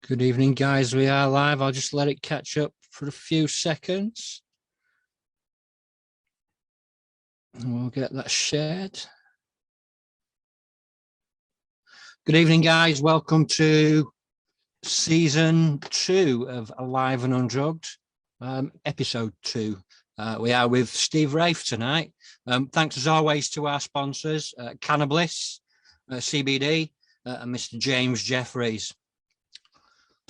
Good evening, guys. We are live. I'll just let it catch up for a few seconds. And we'll get that shared. Good evening, guys. Welcome to season 2 of Alive and Undrugged, episode 2. We are with Steve Wraith tonight. Thanks as always to our sponsors, Cannabis, CBD, and Mr. James Jeffries.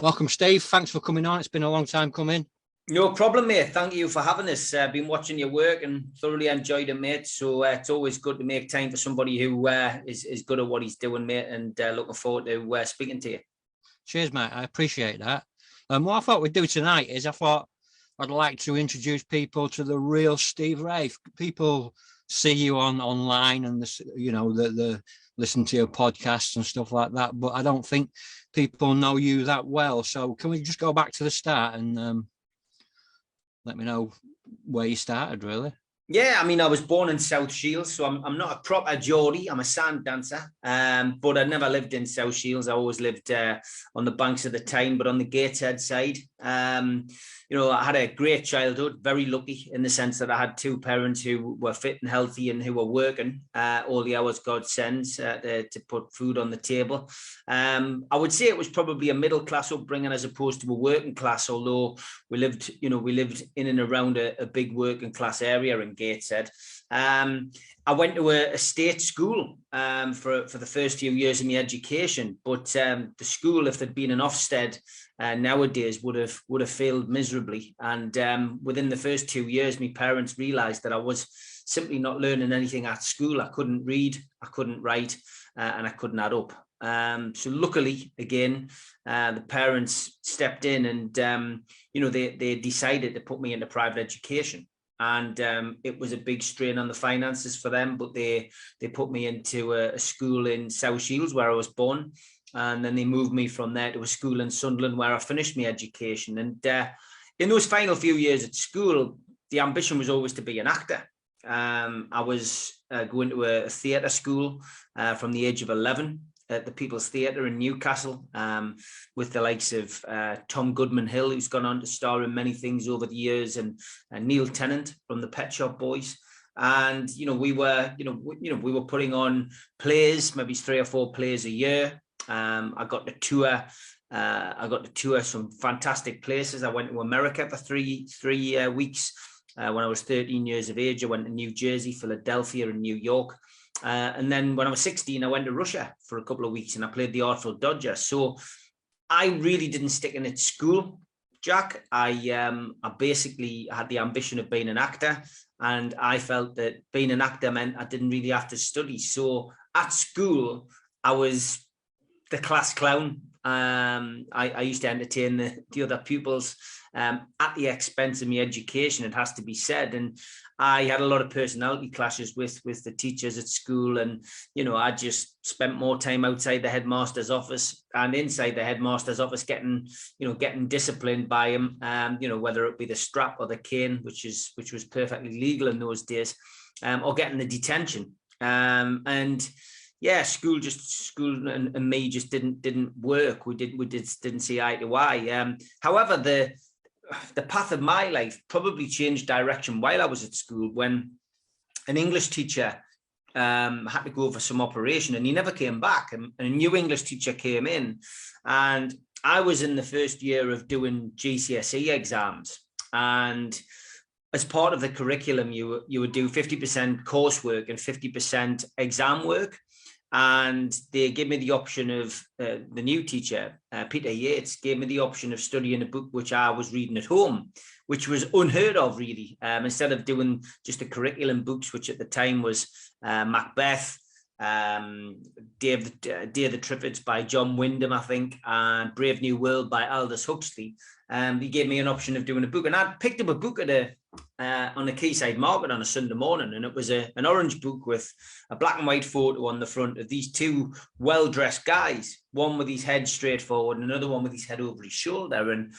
Welcome, Steve. Thanks for coming on. It's been a long time coming. No problem, mate. Thank you for having us. Been watching your work and thoroughly enjoyed it, mate. So it's always good to make time for somebody who is good at what he's doing, mate, and looking forward to speaking to you. Cheers, mate. I appreciate that. What I thought we'd do tonight is I'd like to introduce people to the real Steve Wraith. People see you online and the listen to your podcasts and stuff like that, but I don't think people know you that well. So can we just go back to the start and let me know where you started, really? Yeah, I mean, I was born in South Shields, so I'm not a proper Geordie. I'm a sand dancer, but I never lived in South Shields. I always lived on the banks of the Tyne, but on the Gateshead side. I had a great childhood, very lucky in the sense that I had two parents who were fit and healthy and who were working all the hours God sends to put food on the table. I would say it was probably a middle class upbringing as opposed to a working class, although we lived in and around a big working class area in Gateshead. I went to a state school for the first few years of my education, but the school, if there'd been an Ofsted nowadays, would have failed miserably. And within the first 2 years, my parents realised that I was simply not learning anything at school. I couldn't read, I couldn't write, and I couldn't add up. So luckily, again, the parents stepped in and they decided to put me into private education. And it was a big strain on the finances for them, but they put me into a school in South Shields where I was born, and then they moved me from there to a school in Sunderland where I finished my education. And in those final few years at school, the ambition was always to be an actor. I was going to a theatre school from the age of 11 at the People's Theatre in Newcastle, with the likes of Tom Goodman-Hill, who's gone on to star in many things over the years, and Neil Tennant from the Pet Shop Boys. And we were putting on plays, maybe 3 or 4 plays a year. I got to tour some fantastic places. I went to America for three weeks when I was 13 years of age. I went to New Jersey, Philadelphia, and New York. And then when I was 16, I went to Russia for a couple of weeks and I played the Artful Dodger. So I really didn't stick in at school, Jack. I basically had the ambition of being an actor, and I felt that being an actor meant I didn't really have to study. So at school, I was the class clown. I used to entertain the other pupils at the expense of my education, it has to be said. And I had a lot of personality clashes with the teachers at school. And, I just spent more time outside the headmaster's office and inside the headmaster's office getting disciplined by him, whether it be the strap or the cane, which was perfectly legal in those days, or getting the detention. Yeah, school and me just didn't work. We didn't see eye to eye. However, the path of my life probably changed direction while I was at school, when an English teacher had to go for some operation and he never came back. And a new English teacher came in, and I was in the first year of doing GCSE exams. And as part of the curriculum, you would do 50% coursework and 50% exam work. And they gave me the option of, the new teacher, Peter Yates, gave me the option of studying a book which I was reading at home, which was unheard of, really. Instead of doing just the curriculum books, which at the time was Macbeth, Day of the Triffids by John Wyndham, I think, and Brave New World by Aldous Huxley. He gave me an option of doing a book, and I picked up a book on a quayside market on a Sunday morning, and it was an orange book with a black and white photo on the front of these two well-dressed guys, one with his head straight forward and another one with his head over his shoulder. And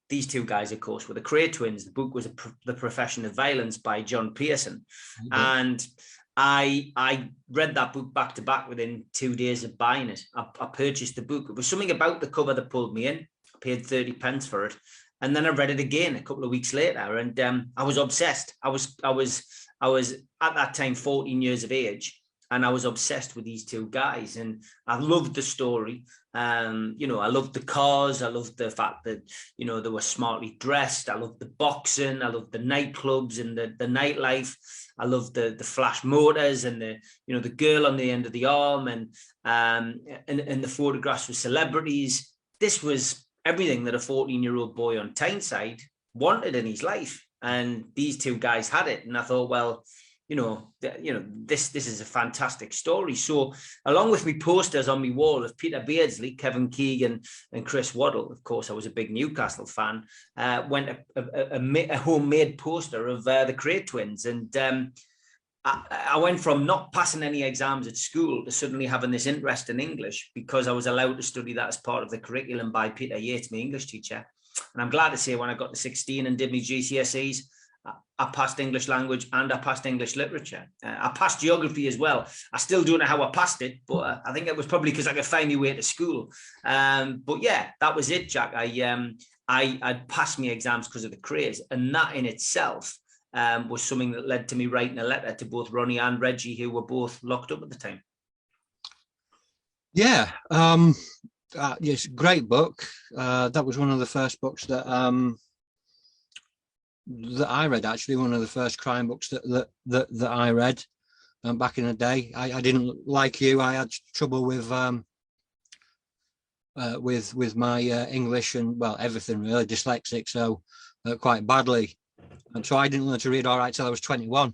these two guys, of course, were the Kray Twins. The book was The Profession of Violence by John Pearson. Mm-hmm. And I read that book back to back within 2 days of buying it. I purchased the book. It was something about the cover that pulled me in. paid 30 pence for it. And then I read it again a couple of weeks later, and I was obsessed. I was at that time 14 years of age, and I was obsessed with these two guys, and I loved the story. You know, I loved the cars. I loved the fact that, you know, they were smartly dressed. I loved the boxing. I loved the nightclubs and the nightlife. I loved the flash motors and the, you know, the girl on the end of the arm, and the photographs with celebrities. This was everything that a 14-year-old boy on Tyneside wanted in his life, and these two guys had it. And I thought, well, this is a fantastic story. So along with me posters on my wall of Peter Beardsley, Kevin Keegan and Chris Waddle, of course, I was a big Newcastle fan, went a homemade poster of the Kray Twins. And I went from not passing any exams at school to suddenly having this interest in English, because I was allowed to study that as part of the curriculum by Peter Yates, my English teacher. And I'm glad to say when I got to 16 and did my GCSEs, I passed English language and I passed English literature. I passed geography as well. I still don't know how I passed it, but I think it was probably because I could find my way to school. But yeah, that was it, Jack. I passed my exams because of the Krays, and that in itself was something that led to me writing a letter to both Ronnie and Reggie, who were both locked up at the time. Yeah, yes, great book. That was one of the first books that I read, actually, one of the first crime books that I read back in the day. I didn't, like you, I had trouble with my English and, well, everything really, dyslexic, so quite badly. And so I didn't learn to read all right till I was 21.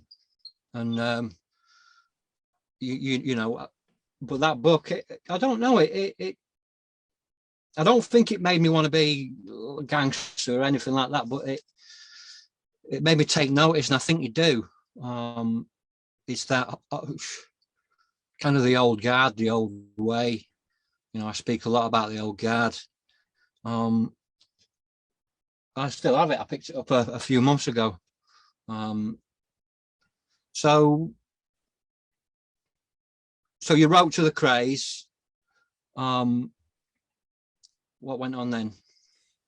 And you know, but that book, I don't know, it I don't think it made me want to be a gangster or anything like that, but it made me take notice, and I think you do. It's that kind of the old guard, the old way. You know, I speak a lot about the old guard. I still have it. I picked it up a few months ago. So you wrote to the Krays. What went on then?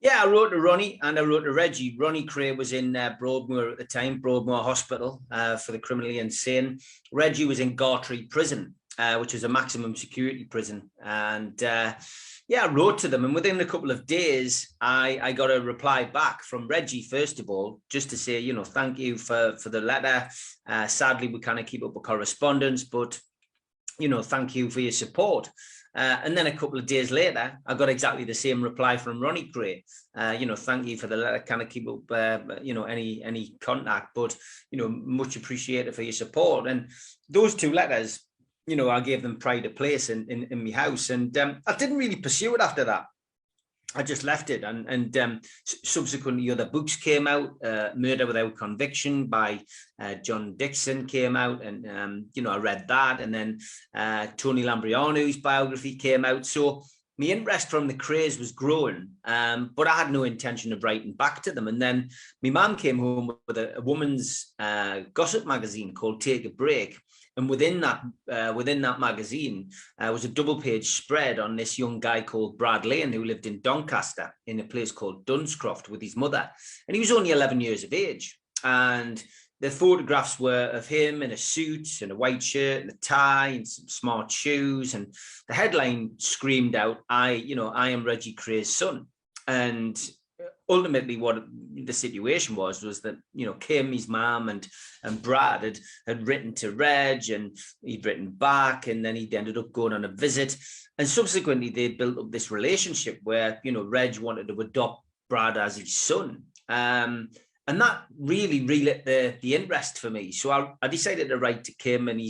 Yeah, I wrote to Ronnie and I wrote to Reggie. Ronnie Kray was in Broadmoor at the time, Broadmoor Hospital for the criminally insane. Reggie was in Gartree Prison, which is a maximum security prison. And yeah, I wrote to them, and within a couple of days, I got a reply back from Reggie, first of all, just to say, you know, thank you for the letter. Sadly, we kind of keep up with correspondence, but, you know, thank you for your support. And then a couple of days later, I got exactly the same reply from Ronnie Kray. You know, thank you for the letter. Kind of keep up, you know, any contact, but, you know, much appreciated for your support. And those two letters, you know, I gave them pride of place in my house, and I didn't really pursue it after that. I just left it, and subsequently other books came out. Murder Without Conviction by John Dixon came out, and you know, I read that, and then Tony Lambrianu's biography came out. So my interest from the Krays was growing, but I had no intention of writing back to them. And then my mum came home with a woman's gossip magazine called Take a Break. And within that magazine was a double-page spread on this young guy called Brad Lane, who lived in Doncaster in a place called Dunscroft with his mother. And he was only 11 years of age. And the photographs were of him in a suit and a white shirt and a tie and some smart shoes. And the headline screamed out, I am Reggie Kray's son. And ultimately what the situation was that, you know, Kim, his mum, and Brad had written to Reg, and he'd written back, and then he ended up going on a visit, and subsequently they built up this relationship where, you know, Reg wanted to adopt Brad as his son, and that really relit the interest for me. So I decided to write to Kim and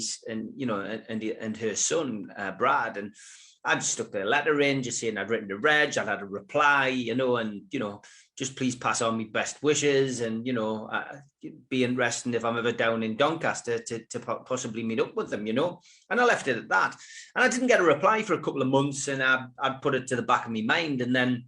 her son Brad, and I just stuck the letter in, just saying I'd written to Reg, I'd had a reply, you know, and, you know, just please pass on my best wishes, and, you know, be interested if I'm ever down in Doncaster to possibly meet up with them, you know. And I left it at that. And I didn't get a reply for a couple of months, and I'd put it to the back of my mind. And then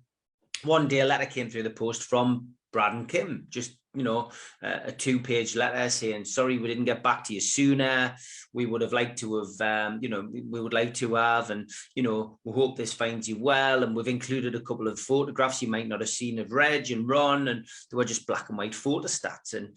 one day a letter came through the post from Brad and Kim, just, you know, a 2-page letter saying, sorry, we didn't get back to you sooner. We would have liked to have, you know, we would like to have, and, you know, we hope this finds you well. And we've included a couple of photographs you might not have seen of Reg and Ron, and they were just black and white photo stats. And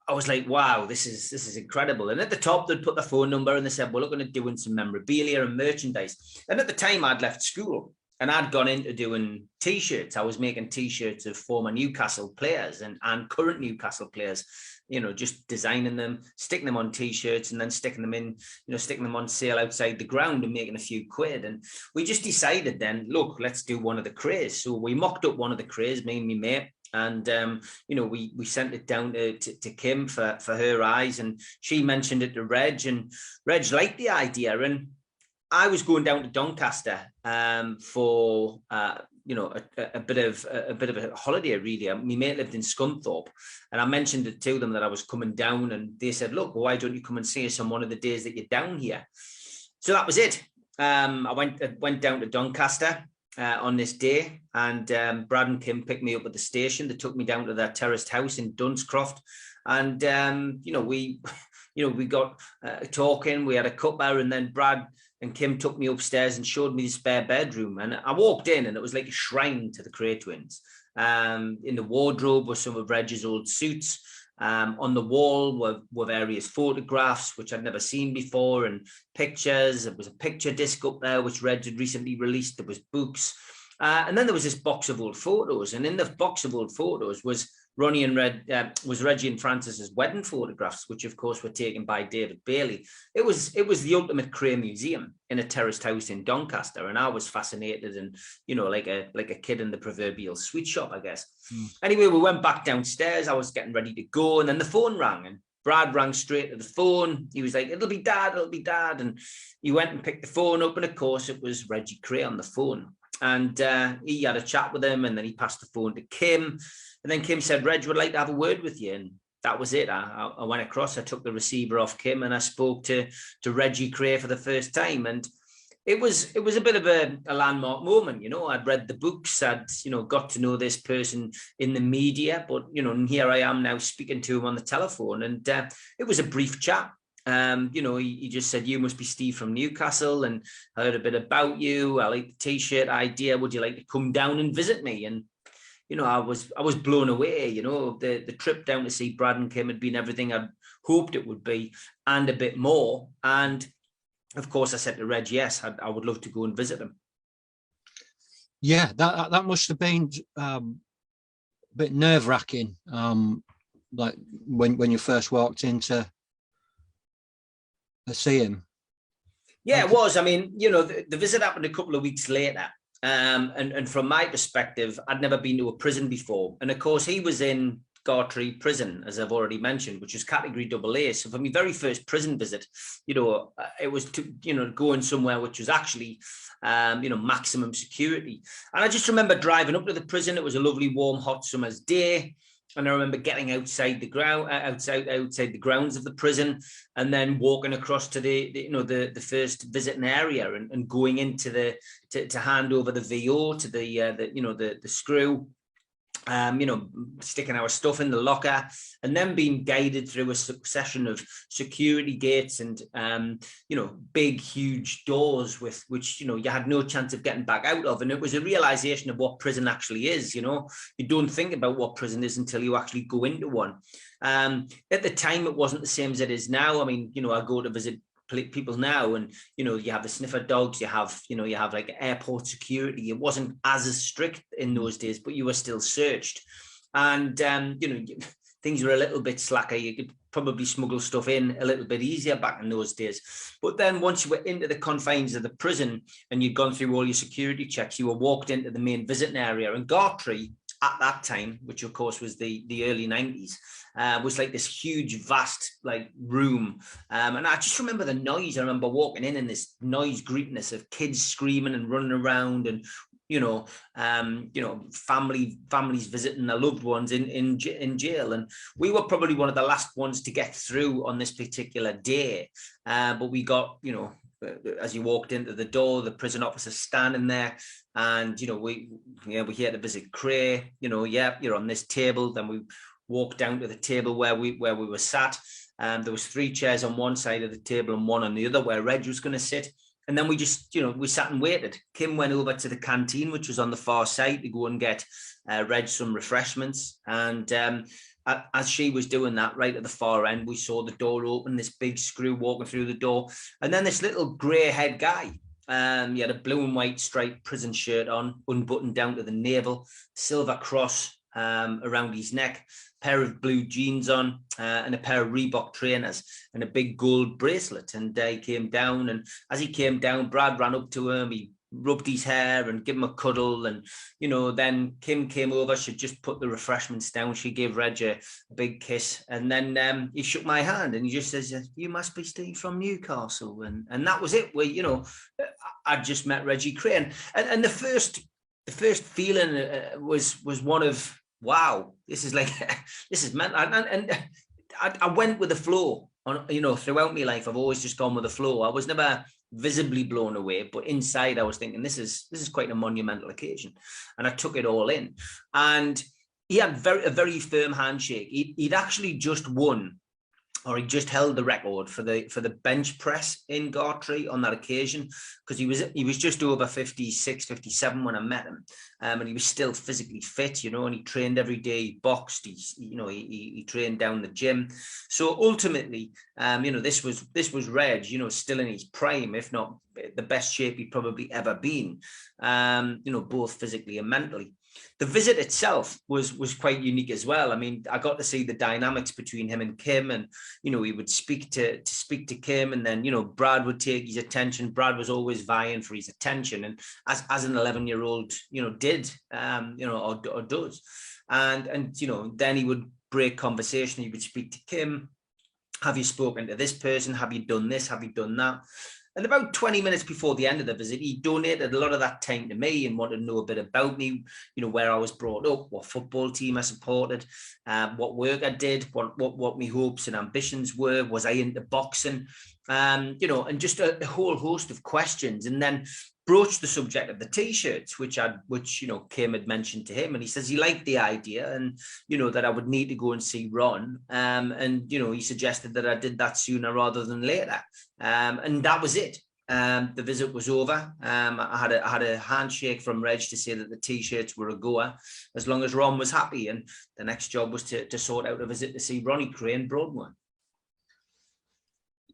I was like, wow, this is incredible. And at the top, they'd put the phone number and they said, we're looking at doing some memorabilia and merchandise. And at the time, I'd left school and I'd gone into doing T-shirts. I was making T-shirts of former Newcastle players and current Newcastle players, you know, just designing them, sticking them on T-shirts and then sticking them in, you know, sticking them on sale outside the ground and making a few quid. And we just decided then, look, let's do one of the Krays. So we mocked up one of the Krays, me and my mate. And, you know, we sent it down to Kim for her eyes, and she mentioned it to Reg, and Reg liked the idea. And I was going down to Doncaster for, you know, a bit of a holiday, really. My mate lived in Scunthorpe, and I mentioned it to them that I was coming down, and they said, look, why don't you come and see us on one of the days that you're down here? So that was it. I went down to Doncaster on this day, and Brad and Kim picked me up at the station. They took me down to their terraced house in Dunscroft, and you know, we got talking. We had a cuppa, and then Brad and Kim took me upstairs and showed me the spare bedroom. And I walked in, and it was like a shrine to the Kray Twins. In the wardrobe were some of Reg's old suits. On the wall were various photographs, which I'd never seen before, and pictures. There was a picture disc up there, which Reg had recently released. There was books. And then there was this box of old photos. And in the box of old photos was Ronnie and Reggie and Francis's wedding photographs, which of course were taken by David Bailey. It was the ultimate Kray museum in a terraced house in Doncaster, and I was fascinated, and, you know, like a kid in the proverbial sweet shop, I guess. Anyway, we went back downstairs. I was getting ready to go, and then the phone rang, and Brad rang straight to the phone. He was like, it'll be dad, and he went and picked the phone up, and of course it was Reggie Kray on the phone. And he had a chat with him, and then he passed the phone to Kim. And then Kim said, Reg would like to have a word with you. And that was it. I went across, I took the receiver off Kim, and I spoke to Reggie Kray for the first time. And it was a bit of a landmark moment. You know, I'd read the books, I'd, you know, got to know this person in the media, but, you know, and here I am now speaking to him on the telephone. And it was a brief chat. You know, he just said, you must be Steve from Newcastle, and I heard a bit about you. I like the T-shirt idea. Would you like to come down and visit me? And, you know, I was blown away. You know, the trip down to see Brad and Kim had been everything I'd hoped it would be, and a bit more. And of course I said to Reg, yes, I would love to go and visit him. Yeah, that must have been a bit nerve-wracking, like when you first walked into see him. Yeah, it was. I mean, you know, the visit happened a couple of weeks later. And from my perspective, I'd never been to a prison before. And of course, he was in Gartree prison, as I've already mentioned, which was category AA. So for my very first prison visit, you know, it was to, you know, going somewhere which was actually, you know, maximum security. And I just remember driving up to the prison. It was a lovely, warm, hot summer's day. And I remember getting outside the ground, outside the grounds of the prison, and then walking across to the first visiting area, and going into to hand over the VO to the screw. You know, sticking our stuff in the locker, and then being guided through a succession of security gates and, you know, big, huge doors with which, you know, you had no chance of getting back out of. And it was a realization of what prison actually is. You know, you don't think about what prison is until you actually go into one. At the time, it wasn't the same as it is now. I mean, you know, I go to visit people now, and, you know, you have the sniffer dogs, you have like airport security. It wasn't as strict in those days, but you were still searched, and you know, things were a little bit slacker. You could probably smuggle stuff in a little bit easier back in those days. But then once you were into the confines of the prison and you'd gone through all your security checks, you were walked into the main visiting area. And Gartree at that time, which of course was the early 90s, was like this huge, vast like room. And I just remember the noise. I remember walking in this noise greetness of kids screaming and running around, and, you know, families visiting their loved ones in jail. And we were probably one of the last ones to get through on this particular day. But we got, you know, as you walked into the door, the prison officer standing there, and we here to visit Kray. You're on this table. Then we walked down to the table where we were sat. There was 3 chairs on one side of the table and 1 on the other where Reg was going to sit. And then we just, we sat and waited. Kim went over to the canteen, which was on the far side, to go and get Reg some refreshments. And as she was doing that, right at the far end, we saw the door open, this big screw walking through the door. And then this little grey-haired guy, he had a blue and white striped prison shirt on, unbuttoned down to the navel, silver cross around his neck, pair of blue jeans on, and a pair of Reebok trainers and a big gold bracelet. And he came down, and as he came down, Brad ran up to him. He rubbed his hair and gave him a cuddle. And, then Kim came over. She just put the refreshments down. She gave Reg a big kiss. And then he shook my hand and he just says, "You must be Steve from Newcastle." And that was it. I just met Reggie Kray. And the first feeling was one of, wow, this is meant. And I went with the flow. Throughout my life, I've always just gone with the flow. I was never visibly blown away, but inside I was thinking, this is quite a monumental occasion, and I took it all in. And he had a very firm handshake. He'd actually just won, or he just held the record for the bench press in Gartree on that occasion, because he was just over 56, 57 when I met him, and he was still physically fit, and he trained every day. He boxed, he trained down the gym. So ultimately, this was Reg, still in his prime, if not the best shape he'd probably ever been, both physically and mentally. The visit itself was quite unique as well. I mean, I got to see the dynamics between him and Kim, and he would speak to Kim, and then Brad would take his attention. Brad was always vying for his attention, and as an 11-year-old did or does, and then he would break conversation. He would speak to Kim. Have you spoken to this person? Have you done this? Have you done that? And about 20 minutes before the end of the visit, he donated a lot of that time to me and wanted to know a bit about me, where I was brought up, what football team I supported, what work I did, what my hopes and ambitions were. Was I into boxing? And just a whole host of questions. And then broached the subject of the T-shirts, which Kim had mentioned to him. And he says he liked the idea, and, that I would need to go and see Ron. And he suggested that I did that sooner rather than later. And that was it. The visit was over. I had a handshake from Reg to say that the T-shirts were a goer, as long as Ron was happy. And the next job was to sort out a visit to see Ronnie Kray in Broadmoor.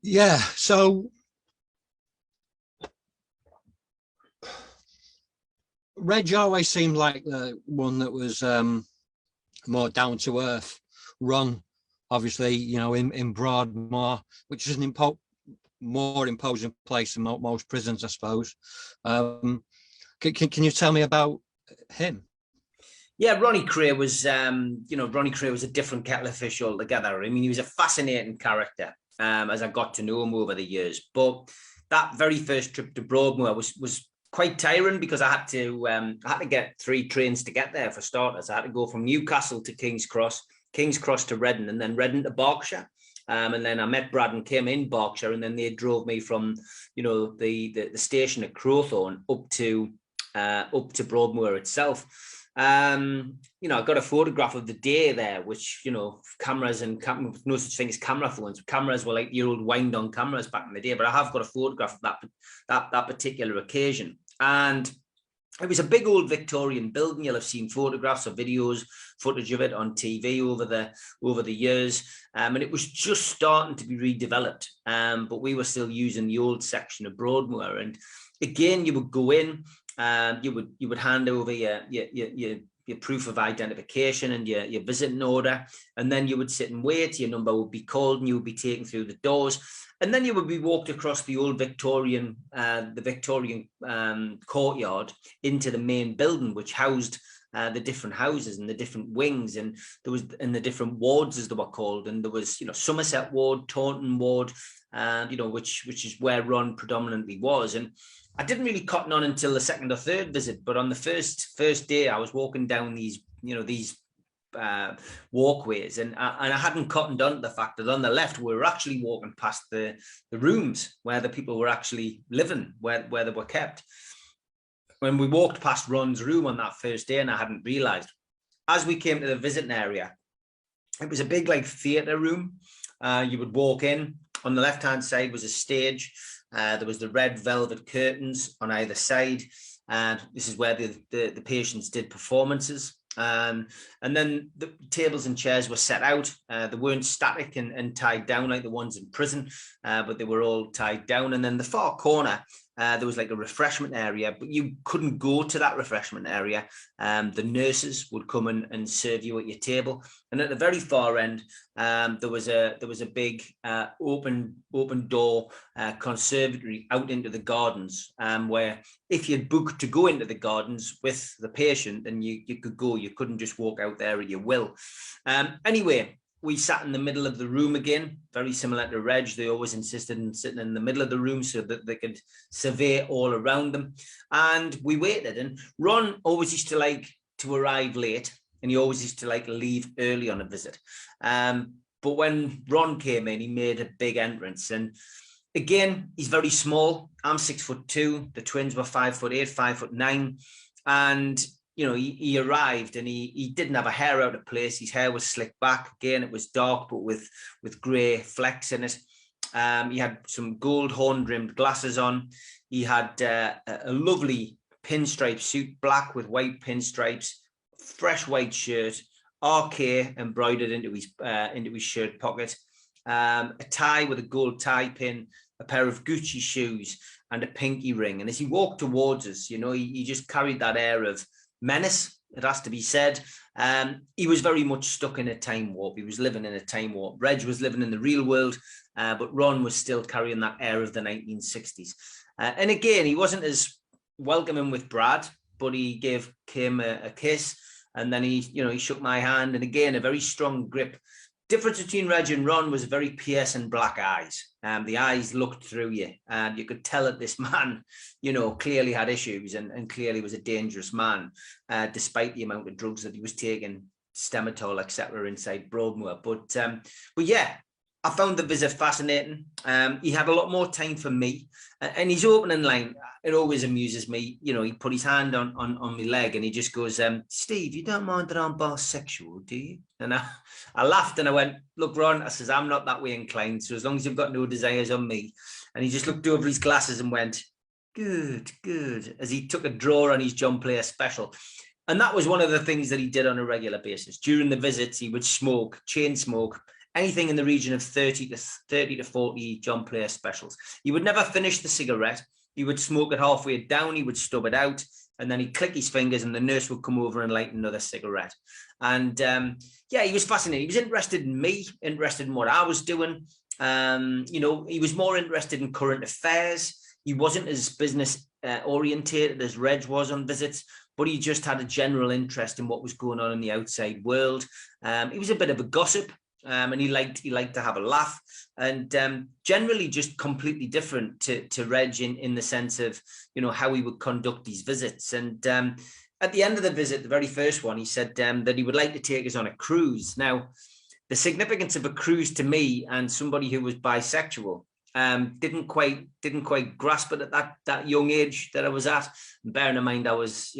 Yeah, so Reg always seemed like the one that was more down to earth. Ron, obviously, in Broadmoor, which is more imposing place than most prisons, I suppose. Can you tell me about him? Yeah, Ronnie Kray was, Ronnie Kray was a different kettle of fish altogether. I mean, he was a fascinating character as I got to know him over the years. But that very first trip to Broadmoor was quite tiring, because I had to get 3 trains to get there for starters. I had to go from Newcastle to King's Cross to Reading, and then Reading to Berkshire. And then I met Brad and Kim in Berkshire, and then they drove me from, the station at Crowthorne up to Broadmoor itself. I got a photograph of the day there, which, cameras and no such thing as camera phones. Cameras were like the old wind-on cameras back in the day, but I have got a photograph of that particular occasion. And it was a big old Victorian building. You'll have seen photographs or videos, footage of it on TV over the years. And it was just starting to be redeveloped. But we were still using the old section of Broadmoor. And again, you would go in, you would hand over your proof of identification and your visiting order, and then you would sit and wait. Your number would be called, and you would be taken through the doors, and then you would be walked across the old Victorian courtyard into the main building, which housed the different houses and the different wings, and the different wards, as they were called. And there was Somerset Ward, Taunton Ward, which is where Ron predominantly was. And I didn't really cotton on until the second or third visit, but on the first day, I was walking down these walkways, and I hadn't cottoned on to the fact that on the left we were actually walking past the rooms where the people were actually living, where they were kept. When we walked past Ron's room on that first day, and I hadn't realised, as we came to the visiting area, it was a big like theatre room. You would walk in. On the left-hand side was a stage. There was the red velvet curtains on either side, and this is where the patients did performances. And then the tables and chairs were set out. They weren't static and tied down like the ones in prison, but they were all tied down. And then the far corner, there was like a refreshment area, but you couldn't go to that refreshment area. The nurses would come and serve you at your table. And at the very far end, there was a big open door conservatory out into the gardens, where if you'd booked to go into the gardens with the patient, then you could go. You couldn't just walk out there at your will. Anyway, we sat in the middle of the room again, very similar to Reg. They always insisted on sitting in the middle of the room so that they could survey all around them. And we waited. And Ron always used to like to arrive late, and he always used to like leave early on a visit. But when Ron came in, he made a big entrance. And again, he's very small. I'm 6'2". The twins were 5'8", 5'9". And you know, he arrived and he didn't have a hair out of place. His hair was slicked back. Again, it was dark, but with grey flecks in it. He had some gold horn-rimmed glasses on. He had a lovely pinstripe suit, black with white pinstripes, fresh white shirt, RK embroidered into his shirt pocket, a tie with a gold tie pin, a pair of Gucci shoes, and a pinky ring. And as he walked towards us, you know, he just carried that air of menace, it has to be said. He was very much stuck in a time warp. He was living in a time warp. Reg was living in the real world, but Ron was still carrying that air of the 1960s. And again, he wasn't as welcoming with Brad, but he gave Kim a kiss, and then he shook my hand, and again, a very strong grip. Difference between Reg and Ron was very piercing black eyes. The eyes looked through you, and you could tell that this man, you know, clearly had issues and clearly was a dangerous man, despite the amount of drugs that he was taking, Stematol, etc., inside Broadmoor. But yeah, I found the visit fascinating. He had a lot more time for me, and his opening line, it always amuses me. You know, he put his hand on my leg and he just goes, "Steve, you don't mind that I'm bisexual, do you?" And I laughed and I went, "Look, Ron," I says, "I'm not that way inclined. So as long as you've got no desires on me." And he just looked over his glasses and went, "Good, good," as he took a draw on his John Player special. And that was one of the things that he did on a regular basis. During the visits, he would smoke, chain smoke, anything in the region of 30 to 40 John Player specials. He would never finish the cigarette. He would smoke it halfway down. He would stub it out, and then he'd click his fingers and the nurse would come over and light another cigarette. And yeah, he was fascinated. He was interested in me, interested in what I was doing. You know, he was more interested in current affairs. He wasn't as business orientated as Reg was on visits, but he just had a general interest in what was going on in the outside world. He was a bit of a gossip. And he liked to have a laugh, and generally just completely different to Reg in the sense of, you know, how he would conduct these visits. And at the end of the visit, the very first one, he said that he would like to take us on a cruise. Now, the significance of a cruise to me and somebody who was bisexual didn't quite grasp it at that young age that I was at. And bearing in mind, I was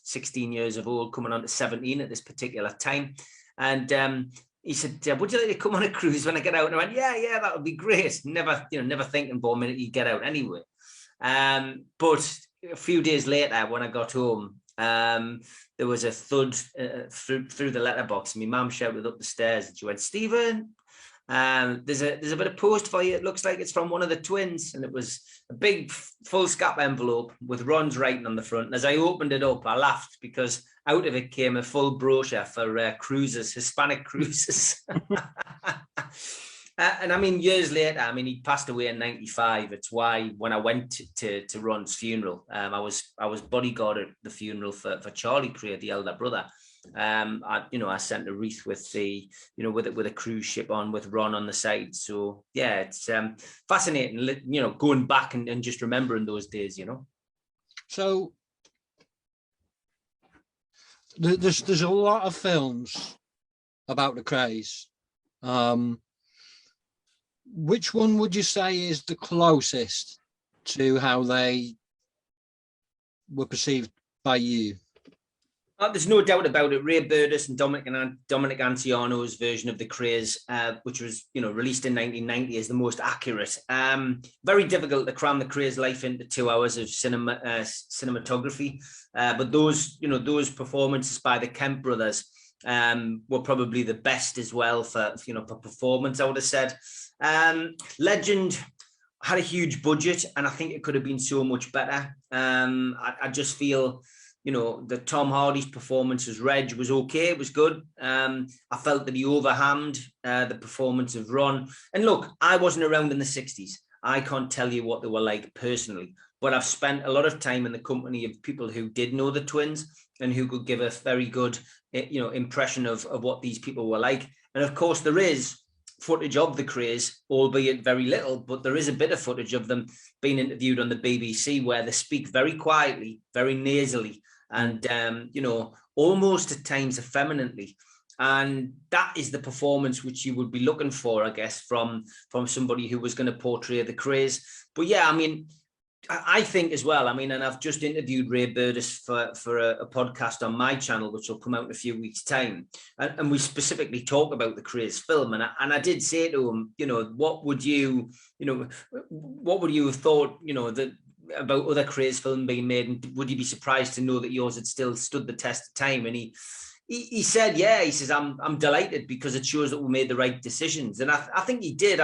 16 years of old, coming on to 17 at this particular time, and he said, "Would you like to come on a cruise when I get out?" And I went, yeah, that would be great. Never thinking for a minute you get out anyway. But a few days later, when I got home, there was a thud through the letterbox. And my mum shouted up the stairs, and she went, "Stephen, there's a bit of post for you. It looks like it's from one of the twins." And it was a big foolscap envelope with Ron's writing on the front. And as I opened it up, I laughed because out of it came a full brochure for cruises, Hispanic cruises. And I mean, years later, I mean, he passed away in 95. It's why when I went to Ron's funeral, I was bodyguard at the funeral for Charlie Kray, the elder brother. I sent a wreath with with a cruise ship on with Ron on the side. So yeah, it's fascinating, you know, going back and just remembering those days, you know. So there's a lot of films about the Krays. Which one would you say is the closest to how they were perceived by you? There's no doubt about it. Ray Burgess and Dominic Antiano's version of the Krays, which was released in 1990, is the most accurate. Very difficult to cram the Krays' life into 2 hours of cinematography, but those performances by the Kemp brothers were probably the best as well for performance, I would have said. Legend had a huge budget, and I think it could have been so much better. I just feel that Tom Hardy's performance as Reg was okay. It was good. I felt that he overhammed the performance of Ron. And look, I wasn't around in the 60s. I can't tell you what they were like personally, but I've spent a lot of time in the company of people who did know the twins and who could give a very good, impression of what these people were like. And of course, there is footage of the Krays, albeit very little, but there is a bit of footage of them being interviewed on the BBC where they speak very quietly, very nasally, and almost at times effeminately. And that is the performance which you would be looking for, I guess, from somebody who was going to portray the Krays. But yeah, I mean, I think as well, and I've just interviewed Ray Burgess for a podcast on my channel, which will come out in a few weeks' time. And we specifically talk about the Krays film. And I did say to him, what would you have thought, that about other Krays film being made? And would you be surprised to know that yours had still stood the test of time? And he said, yeah, he says, I'm delighted because it shows that we made the right decisions. And I think he did.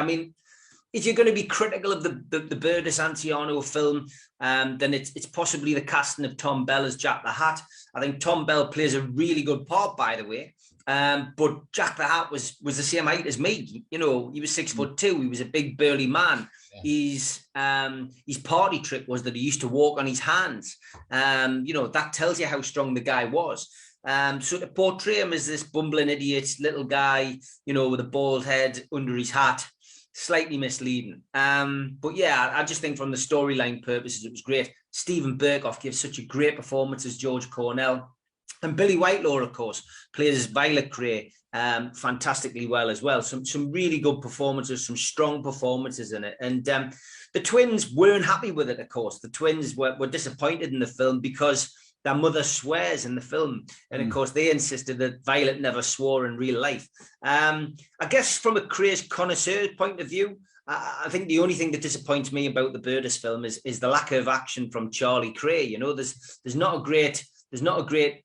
If you're going to be critical of the Burgess Antiano film, then it's possibly the casting of Tom Bell as Jack the Hat. I think Tom Bell plays a really good part, by the way. But Jack the Hat was the same height as me. He was 6'2". He was a big burly man. Yeah. His party trick was that he used to walk on his hands. That tells you how strong the guy was. So to portray him as this bumbling idiot little guy, with a bald head under his hat, slightly misleading. But yeah, I just think from the storyline purposes, it was great. Stephen Burkoff gives such a great performance as George Cornell. And Billy Whitelaw, of course, plays Violet Kray fantastically well as well. Some really good performances, some strong performances in it. And the twins weren't happy with it, of course. The twins were disappointed in the film because their mother swears in the film. And of course, they insisted that Violet never swore in real life. I guess from a Krays connoisseur point of view, I think the only thing that disappoints me about the Burgess film is the lack of action from Charlie Kray. There's not a great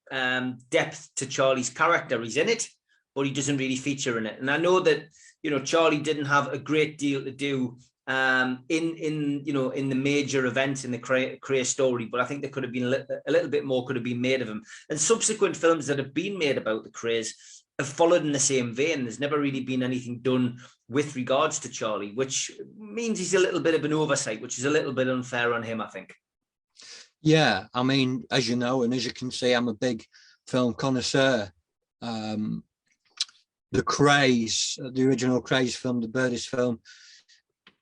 depth to Charlie's character. He's in it, but he doesn't really feature in it. And I know that, Charlie didn't have a great deal to do in the major events in the Kray story, but I think there could have been a little bit more could have been made of him. And subsequent films that have been made about the Krays have followed in the same vein. There's never really been anything done with regards to Charlie, which means he's a little bit of an oversight, which is a little bit unfair on him, I think. Yeah, as you know, and as you can see, I'm a big film connoisseur. The Krays, the original Krays film, the Burgess film,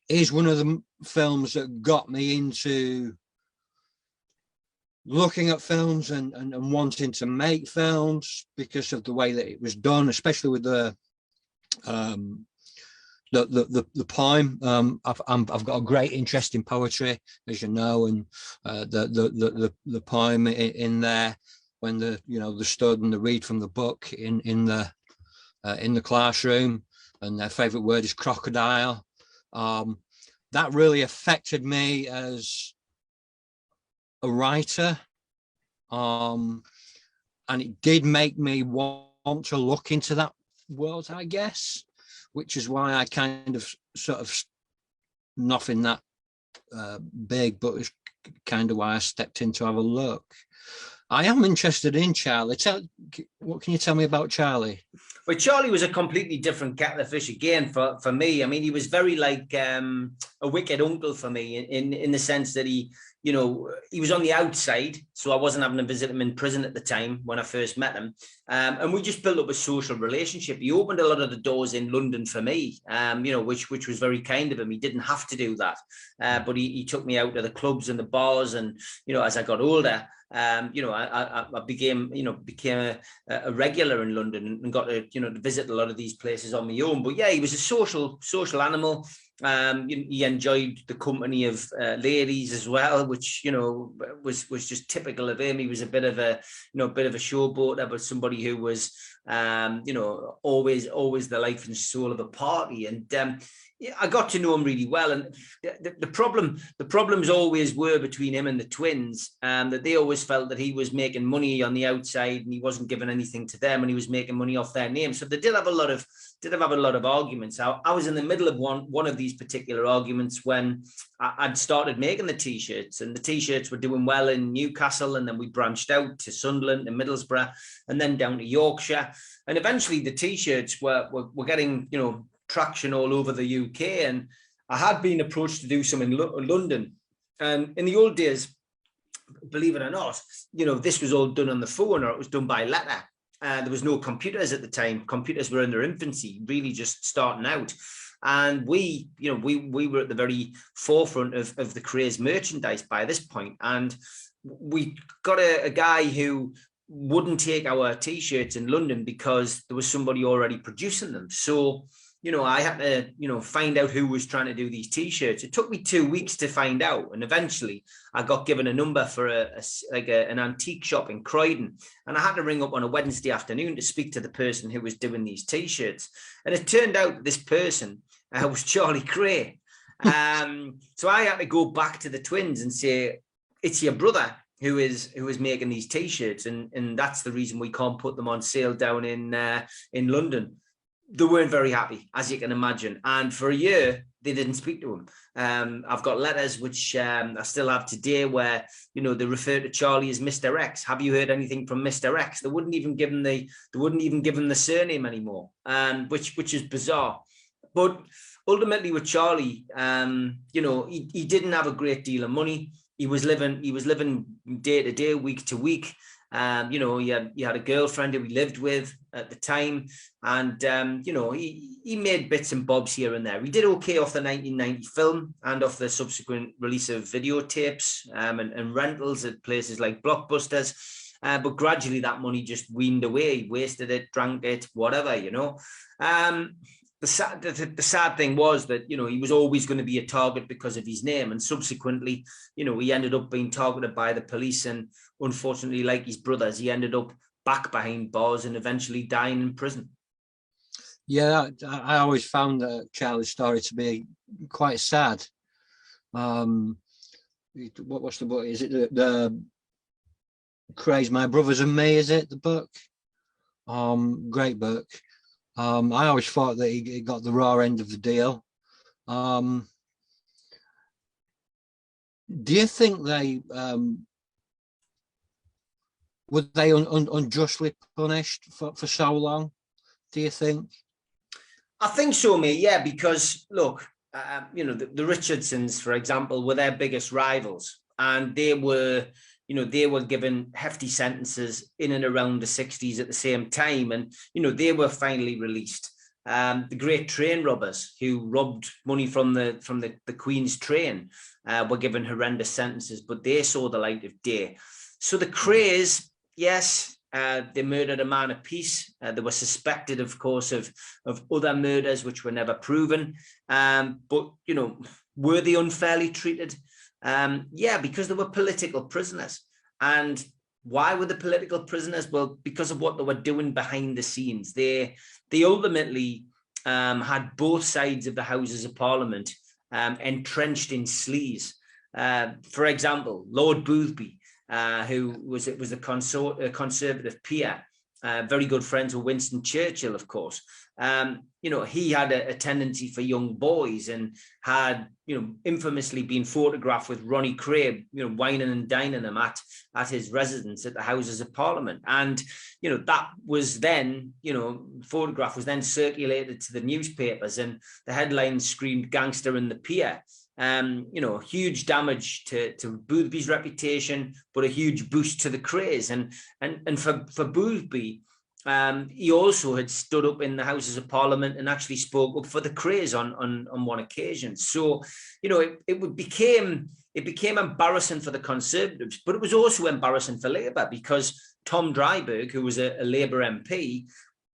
is one of the films that got me into looking at films and wanting to make films because of the way that it was done, especially with the poem. I've got a great interest in poetry, as you know, and the poem in there when the stud and the read from the book in the classroom, and their favorite word is crocodile. That really affected me as a writer, and it did make me want to look into that world, I guess, which is why I kind of sort of nothing that big, but it's kind of why I stepped in to have a look. I am interested in Charlie. What can you tell me about Charlie? Well, Charlie was a completely different kettle of fish again for me. He was very like a wicked uncle for me in the sense that he was on the outside, so I wasn't having to visit him in prison at the time when I first met him. And we just built up a social relationship. He opened a lot of the doors in London for me, which was very kind of him. He didn't have to do that, but he took me out to the clubs and the bars, and as I got older, I became a regular in London and got to, to visit a lot of these places on my own. But yeah, he was a social animal. He enjoyed the company of ladies as well, which was just typical of him. He was a bit of a showboater, but somebody who was always the life and soul of a party. And I got to know him really well. And the problems always were between him and the twins, that they always felt that he was making money on the outside and he wasn't giving anything to them, and he was making money off their name. So they did have a lot of arguments. I was in the middle of one of these particular arguments when I'd started making the T-shirts, and the T-shirts were doing well in Newcastle, and then we branched out to Sunderland and Middlesbrough, and then down to Yorkshire. And eventually the T-shirts were getting, traction all over the UK. And I had been approached to do some in London. And in the old days, believe it or not, this was all done on the phone, or it was done by letter. There was no computers at the time. Computers were in their infancy, really just starting out. And we were at the very forefront of the Krays merchandise by this point. And we got a guy who wouldn't take our T-shirts in London because there was somebody already producing them. So, I had to, find out who was trying to do these T-shirts. It took me 2 weeks to find out. And eventually I got given a number for an antique shop in Croydon. And I had to ring up on a Wednesday afternoon to speak to the person who was doing these T-shirts. And it turned out that this person was Charlie Kray. So I had to go back to the twins and say, it's your brother who is making these T-shirts. And that's the reason we can't put them on sale down in London. They weren't very happy, as you can imagine. And for a year, they didn't speak to him. I've got letters which I still have today where, they refer to Charlie as Mr. X. Have you heard anything from Mr. X? They wouldn't even give him the surname anymore, which is bizarre. But ultimately with Charlie, he didn't have a great deal of money. He was living day to day, week to week. He had a girlfriend who he lived with at the time, and he made bits and bobs here and there. He did okay off the 1990 film and off the subsequent release of videotapes and rentals at places like Blockbusters. But gradually that money just weaned away. He wasted it, drank it, whatever, The sad thing was that, he was always going to be a target because of his name. And subsequently, he ended up being targeted by the police. And unfortunately, like his brothers, he ended up back behind bars and eventually dying in prison. Yeah, I always found Charlie's story to be quite sad. What's the book? Is it the Krays, My Brothers and Me? Is it the book? Great book. I always thought that he got the raw end of the deal. Do you think they were they unjustly punished for so long? Do you think? I think so, mate. Yeah, because look, the Richardsons, for example, were their biggest rivals, and they were given hefty sentences in and around the 60s at the same time. And, they were finally released. The great train robbers who robbed money from the Queen's train were given horrendous sentences, but they saw the light of day. So the Krays, yes, they murdered a man apiece. They were suspected, of course, of other murders which were never proven. But, were they unfairly treated? Yeah, because they were political prisoners. And why were the political prisoners? Well, because of what they were doing behind the scenes. They ultimately had both sides of the Houses of Parliament entrenched in sleaze. For example, Lord Boothby, who was a conservative peer, very good friends with Winston Churchill, of course. He had a tendency for young boys and had, infamously been photographed with Ronnie Kray, wining and dining them at his residence at the Houses of Parliament. And, that was then, photograph was then circulated to the newspapers, and the headlines screamed "Gangster in the Pier." Huge damage to Boothby's reputation, but a huge boost to the Krays. And for Boothby, he also had stood up in the Houses of Parliament and actually spoke up for the Krays on one occasion. So, it became, it became embarrassing for the Conservatives, but it was also embarrassing for Labour, because Tom Dryburgh, who was a Labour MP,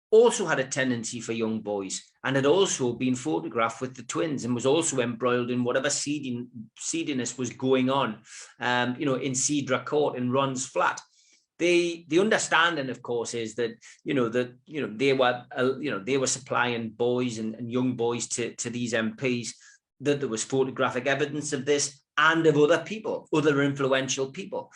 also had a tendency for young boys and had also been photographed with the twins and was also embroiled in whatever seediness was going on, in Cedra Court in Ron's flat. The understanding, of course, is that they were supplying boys and young boys to these MPs, that there was photographic evidence of this and of other people, other influential people,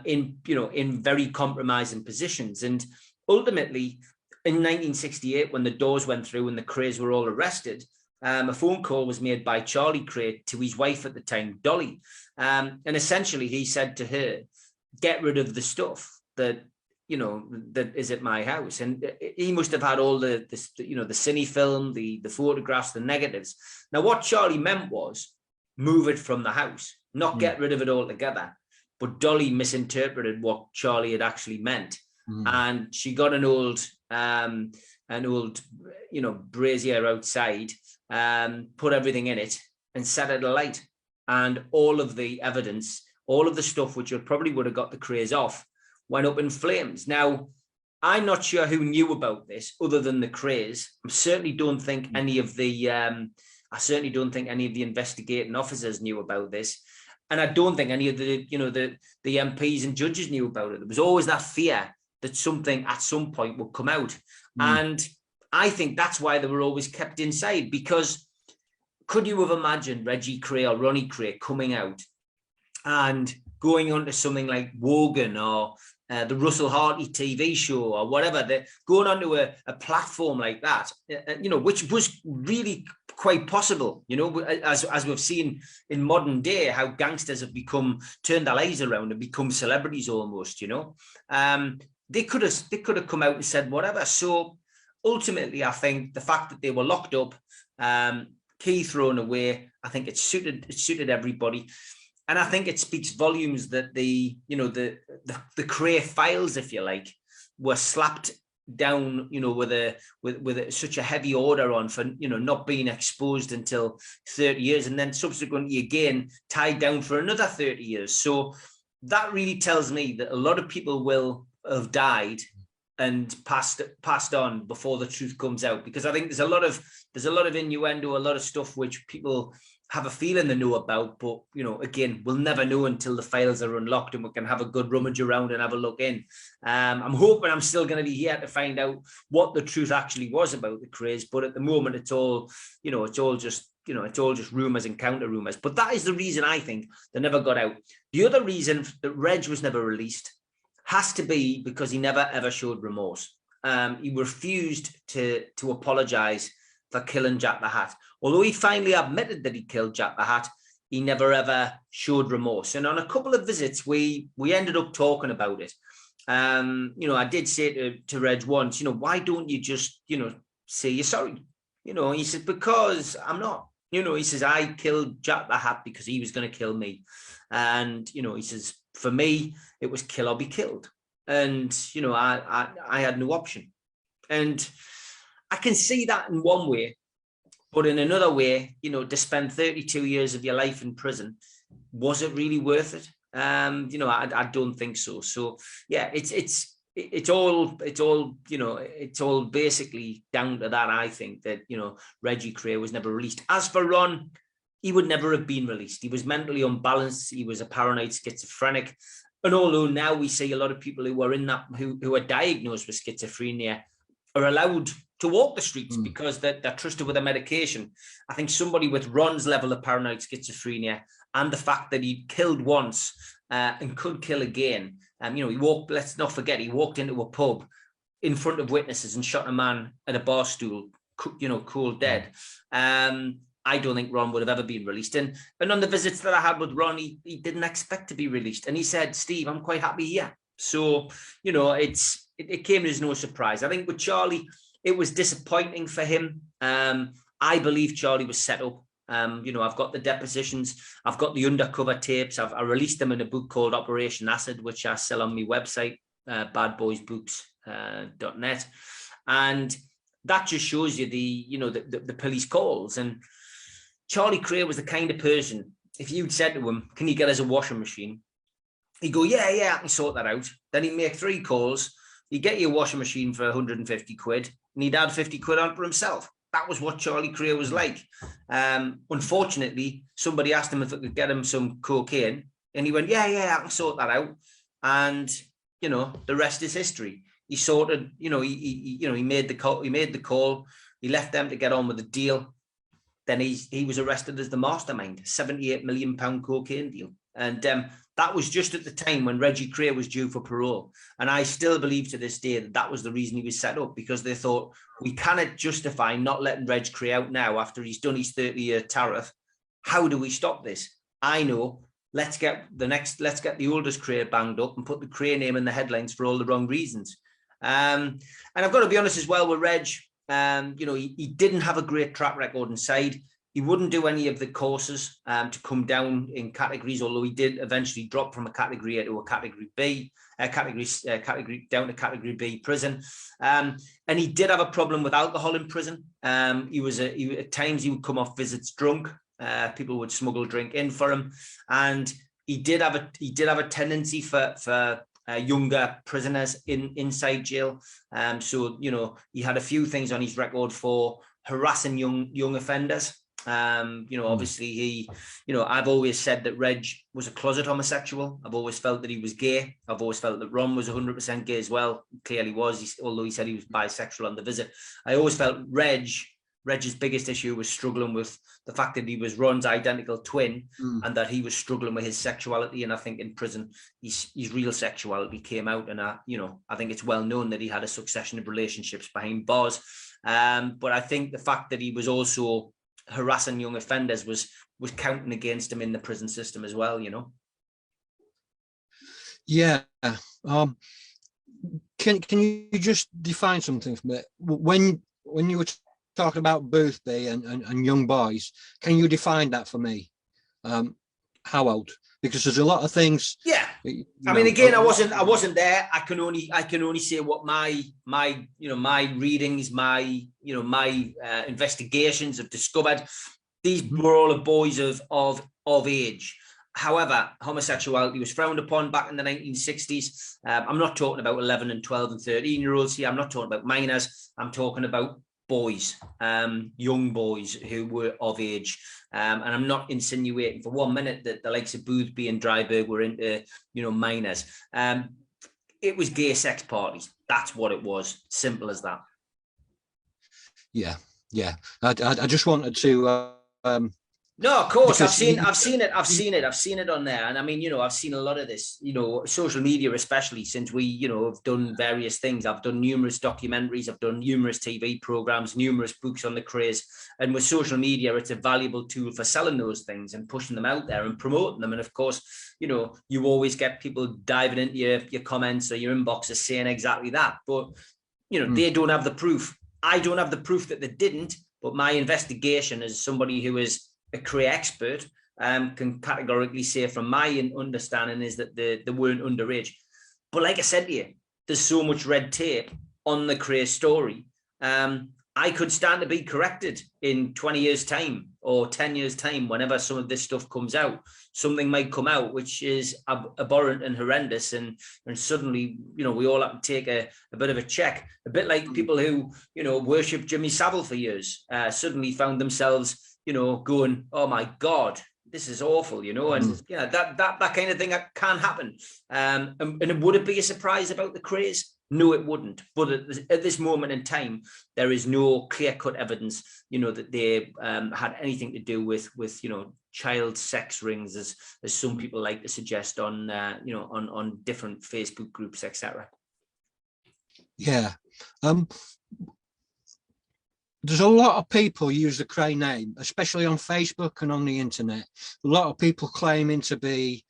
in very compromising positions. And ultimately, in 1968, when the doors went through and the Krays were all arrested, a phone call was made by Charlie Kray to his wife at the time, Dolly. And essentially he said to her, get rid of the stuff that is at my house. And he must have had all the cine film, the photographs, the negatives. Now, what Charlie meant was move it from the house, not get rid of it altogether. But Dolly misinterpreted what Charlie had actually meant. And she got an old brazier outside, put everything in it and set it alight. And all of the evidence, all of the stuff which probably would have got the Krays off, went up in flames. Now, I'm not sure who knew about this other than the Krays. I certainly don't think any of the investigating officers knew about this. And I don't think any of the MPs and judges knew about it. There was always that fear that something at some point would come out. And I think that's why they were always kept inside, because could you have imagined Reggie Kray or Ronnie Kray coming out and going on to something like Wogan or the Russell Hartley TV show or whatever, going onto a platform like that, which was really quite possible, as we've seen in modern day, how gangsters have turned their lives around and become celebrities almost, they could have come out and said whatever. So ultimately, I think the fact that they were locked up, key thrown away, I think it suited everybody. And I think it speaks volumes that the Kray files, if you like, were slapped down, with such a heavy order on for, not being exposed until 30 years, and then subsequently again tied down for another 30 years. So that really tells me that a lot of people will have died and passed on before the truth comes out, because I think there's a lot of innuendo, a lot of stuff which people have a feeling they know about, but again, we'll never know until the files are unlocked and we can have a good rummage around and have a look in. I'm hoping I'm still going to be here to find out what the truth actually was about the Krays, but at the moment it's all just rumors and counter rumors. But that is the reason I think they never got out. The other reason that Reg was never released has to be because he never ever showed remorse. He refused to apologize for killing Jack the Hat. Although he finally admitted that he killed Jack the Hat, he never ever showed remorse. And on a couple of visits, we ended up talking about it. I did say to Reg once, why don't you just, say you're sorry? He said, because I'm not. He says, I killed Jack the Hat because he was going to kill me. And, he says, for me, it was kill or be killed. And, I had no option. And I can see that in one way, but in another way, to spend 32 years of your life in prison, was it really worth it? I don't think so. So yeah, it's all basically down to that. I think that, Reggie Kray was never released. As for Ron, he would never have been released. He was mentally unbalanced. He was a paranoid schizophrenic. And although now we see a lot of people who are in that, who are diagnosed with schizophrenia, are allowed to walk the streets because they're trusted with a medication. I think somebody with Ron's level of paranoid schizophrenia and the fact that he killed once and could kill again. Let's not forget, he walked into a pub in front of witnesses and shot a man at a bar stool, cold dead. I don't think Ron would have ever been released. And on the visits that I had with Ron, he didn't expect to be released. And he said, Steve, I'm quite happy here. So, it came as no surprise. I think with Charlie, it was disappointing for him. I believe Charlie was set up. I've got the depositions. I've got the undercover tapes. I released them in a book called Operation Acid, which I sell on my website, badboysbooks.net. And that just shows you the police calls. And Charlie Kray was the kind of person if you'd said to him, can you get us a washing machine? He'd go, yeah, I can sort that out. Then he'd make 3 calls. He'd get you a washing machine for 150 quid, and he'd add 50 quid on for himself. That was what Charlie Kray was like. Unfortunately, somebody asked him if it could get him some cocaine, and he went, yeah, I can sort that out. And, you know, the rest is history. He sorted, you know, he made the call. He left them to get on with the deal. Then he was arrested as the mastermind, £78 million cocaine deal. And that was just at the time when Reggie Kray was due for parole. And I still believe to this day that that was the reason he was set up, because they thought, we cannot justify not letting Reg Kray out now after he's done his 30-year tariff. How do we stop this? I know. Let's get the oldest Kray banged up and put the Kray name in the headlines for all the wrong reasons. And I've got to be honest as well with Reg. You know, he didn't have a great track record inside. He wouldn't do any of the courses to come down in categories, although he did eventually drop from a category A to a category B, category down to category B prison. And he did have a problem with alcohol in prison. At times he would come off visits drunk. People would smuggle drink in for him, and he did have a tendency for younger prisoners inside jail. So, you know, he had a few things on his record for harassing young offenders. You know, obviously I've always said that Reg was a closet homosexual. I've always felt that he was gay. I've always felt that Ron was 100% gay as well. Clearly was, although he said he was bisexual on the visit. I always felt Reg's biggest issue was struggling with the fact that he was Ron's identical twin and that he was struggling with his sexuality. And I think in prison, his real sexuality came out. And, I think it's well known that he had a succession of relationships behind bars. But I think the fact that he was also harassing young offenders was counting against him in the prison system as well, you know? Yeah. Can you just define something for me? When you were talking about Boothby and young boys, can you define that for me? How old? Because there's a lot of things. Yeah, I mean, again, I wasn't there. I can only say what my readings, my investigations have discovered. These were all the boys of age. However, homosexuality was frowned upon back in the 1960s. I'm not talking about 11 and 12 and 13-year-olds here. I'm not talking about minors. I'm talking about boys, young boys who were of age. And I'm not insinuating for 1 minute that the likes of Boothby and Dryburgh were into, minors. It was gay sex parties. That's what it was. Simple as that. Yeah. I just wanted to. No, of course, I've seen it on there. And I mean, I've seen a lot of this, social media, especially since we, have done various things. I've done numerous documentaries, I've done numerous TV programs, numerous books on the Krays. And with social media, it's a valuable tool for selling those things and pushing them out there and promoting them. And of course, you always get people diving into your comments or your inboxes saying exactly that. But, they don't have the proof. I don't have the proof that they didn't, but my investigation as somebody who is a Kray expert can categorically say from my understanding is that they weren't underage. But like I said to you, there's so much red tape on the Kray story. I could stand to be corrected in 20 years' time or 10 years' time. Whenever some of this stuff comes out, something might come out which is abhorrent and horrendous, and suddenly, we all have to take a bit of a check. A bit like people who, worship Jimmy Savile for years, suddenly found themselves going, oh my God, this is awful, and that kind of thing can happen. And would it be a surprise about the Krays? No, it wouldn't. But at this moment in time, there is no clear-cut evidence, that they had anything to do with child sex rings, as some people like to suggest on on different Facebook groups, etc. Yeah. There's a lot of people use the Kray name, especially on Facebook and on the internet. A lot of people claiming to be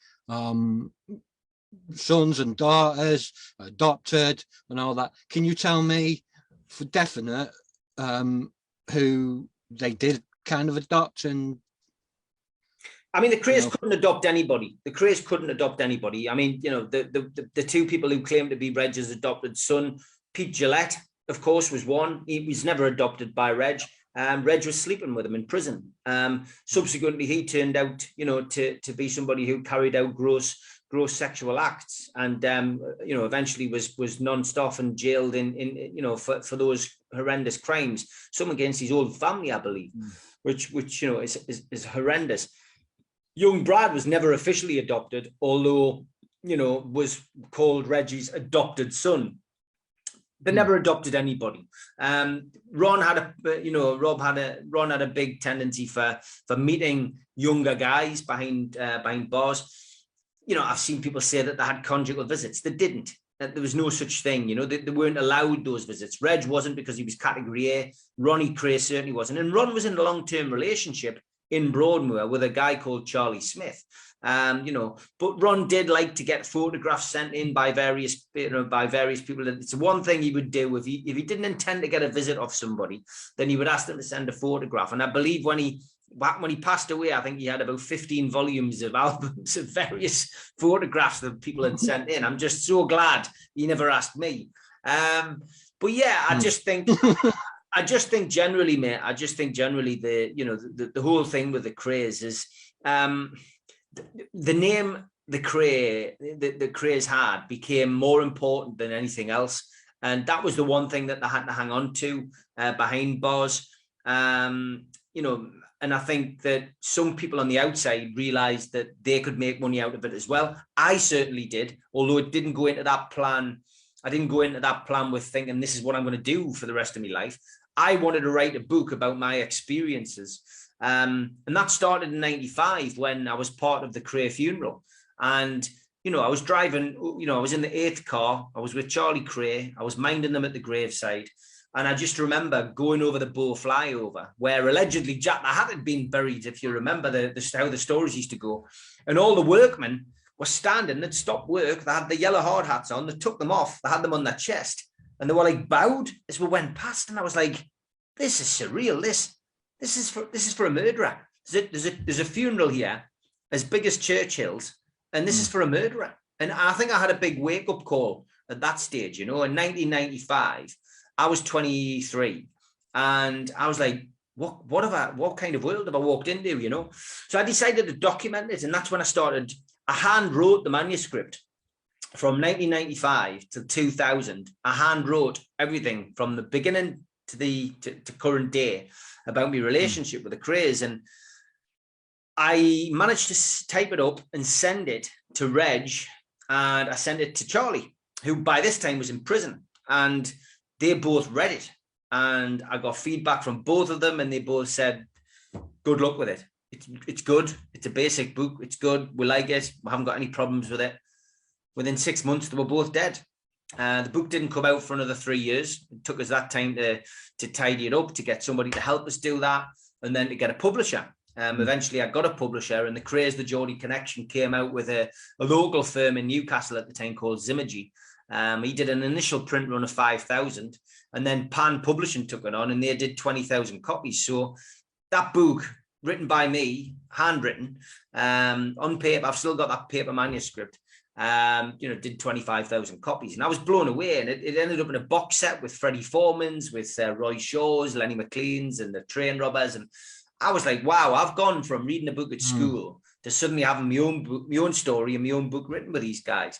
sons and daughters, adopted and all that. Can you tell me for definite who they did kind of adopt? And I mean, the Krays couldn't adopt anybody. The Krays couldn't adopt anybody. I mean, the two people who claim to be Reg's adopted son, Pete Gillette, of course, was one. He was never adopted by Reg. Reg was sleeping with him in prison. Subsequently, he turned out, to be somebody who carried out gross sexual acts, and eventually was non-stop and jailed for those horrendous crimes, some against his own family, I believe, which is horrendous. Young Brad was never officially adopted, although was called Reggie's adopted son. They never adopted anybody. Ron had a big tendency for meeting younger guys behind bars. I've seen people say that they had conjugal visits. They didn't. There was no such thing. They weren't allowed those visits. Reg wasn't, because he was category A. Ronnie Kray certainly wasn't. And Ron was in a long-term relationship in Broadmoor with a guy called Charlie Smith. But Ron did like to get photographs sent in by various people. It's one thing he would do if he didn't intend to get a visit off somebody, then he would ask them to send a photograph. And I believe when he passed away, I think he had about 15 volumes of albums of various photographs that people had sent in. I'm just so glad he never asked me. But yeah, I just think generally, mate, the whole thing with the Krays is the name the Krays had became more important than anything else. And that was the one thing that they had to hang on to behind bars. And I think that some people on the outside realized that they could make money out of it as well. I certainly did, although it didn't go into that plan. I didn't go into that plan with thinking this is what I'm going to do for the rest of my life. I wanted to write a book about my experiences. And that started in 95 when I was part of the Kray funeral. And, I was driving, I was in the 8th car. I was with Charlie Kray. I was minding them at the graveside. And I just remember going over the Bow flyover where allegedly Jack the Hat had been buried, if you remember how the stories used to go. And all the workmen were standing, they'd stopped work. They had the yellow hard hats on. They took them off. They had them on their chest. And they were like bowed as we went past. And I was like, this is surreal. This is for a murderer. There's a funeral here as big as Churchill's. And this is for a murderer. And I think I had a big wake-up call at that stage, in 1995. I was 23 and I was like, what kind of world have I walked into, So I decided to document it. And that's when I hand wrote the manuscript from 1995 to 2000. I hand wrote everything from the beginning to current day about my relationship with the Krays. And I managed to type it up and send it to Reg, and I sent it to Charlie, who by this time was in prison. And they both read it, and I got feedback from both of them, and they both said, good luck with it. It's good. It's a basic book. It's good. We like it. We haven't got any problems with it. Within 6 months, they were both dead. The book didn't come out for another 3 years. It took us that time to tidy it up, to get somebody to help us do that, and then to get a publisher. Eventually, I got a publisher, and the Krays, the Geordie Connection, came out with a local firm in Newcastle at the time called Zimmergy. He did an initial print run of 5,000, and then Pan Publishing took it on, and they did 20,000 copies. So that book, written by me, handwritten, on paper, I've still got that paper manuscript, did 25,000 copies. And I was blown away, and it ended up in a box set with Freddie Foreman's, with Roy Shaw's, Lenny McLean's, and the Train Robbers. And I was like, wow, I've gone from reading a book at school to suddenly having my own book, my own story, and my own book written with these guys.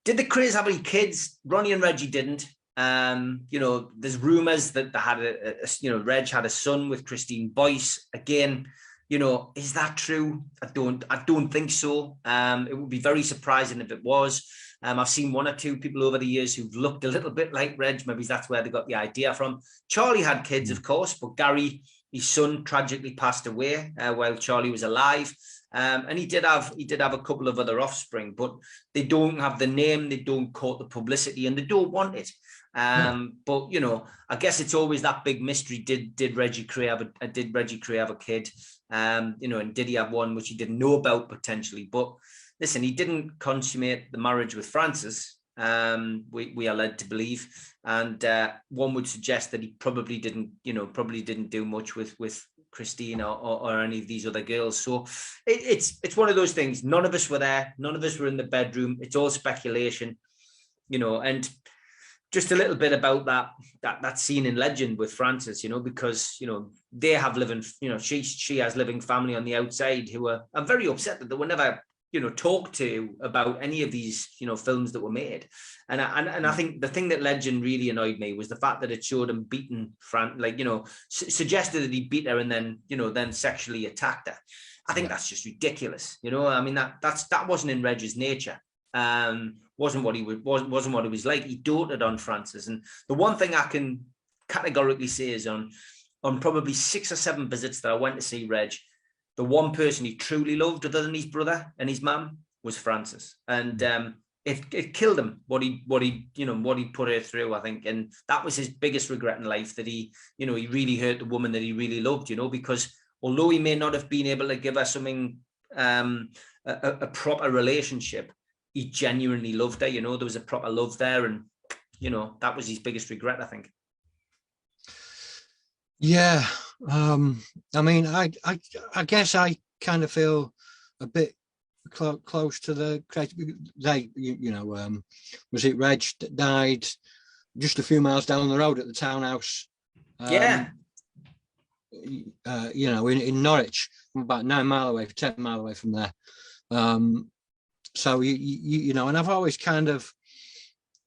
Did the Krays have any kids? Ronnie and Reggie didn't. There's rumours that they had Reg had a son with Christine Boyce. Again, is that true? I don't think so. It would be very surprising if it was. I've seen one or two people over the years who've looked a little bit like Reg. Maybe that's where they got the idea from. Charlie had kids, of course, but Gary, his son, tragically passed away while Charlie was alive. And he did have a couple of other offspring, but they don't have the name, they don't court the publicity, and they don't want it. But I guess it's always that big mystery. Did Reggie Kray have a kid? And did he have one which he didn't know about potentially? But listen, he didn't consummate the marriage with Frances. We are led to believe, and one would suggest that he probably didn't do much with Christine or any of these other girls. So it's one of those things. None of us were there. None of us were in the bedroom. It's all speculation, and just a little bit about that scene in Legend with Frances, because, they have living, she has living family on the outside who are very upset that they were never, talked to about any of these, films that were made. And I think the thing that Legend really annoyed me was the fact that it showed him beating suggested that he beat her and then, then sexually attacked her. I think that's just ridiculous. I mean, that wasn't in Reg's nature. Wasn't what he was like. He doted on Frances. And the one thing I can categorically say is on probably 6 or 7 visits that I went to see Reg, the one person he truly loved other than his brother and his mum was Frances. And it killed him what he put her through, I think. And that was his biggest regret in life, that he really hurt the woman that he really loved, because although he may not have been able to give her something, a proper relationship, he genuinely loved her. There was a proper love there, and that was his biggest regret, I think. Yeah, I mean, I guess I kind of feel a bit close to the Krays. They, was it Reg that died just a few miles down the road at the townhouse? In Norwich, about 9 mile away, 10 mile away from there. So and I've always kind of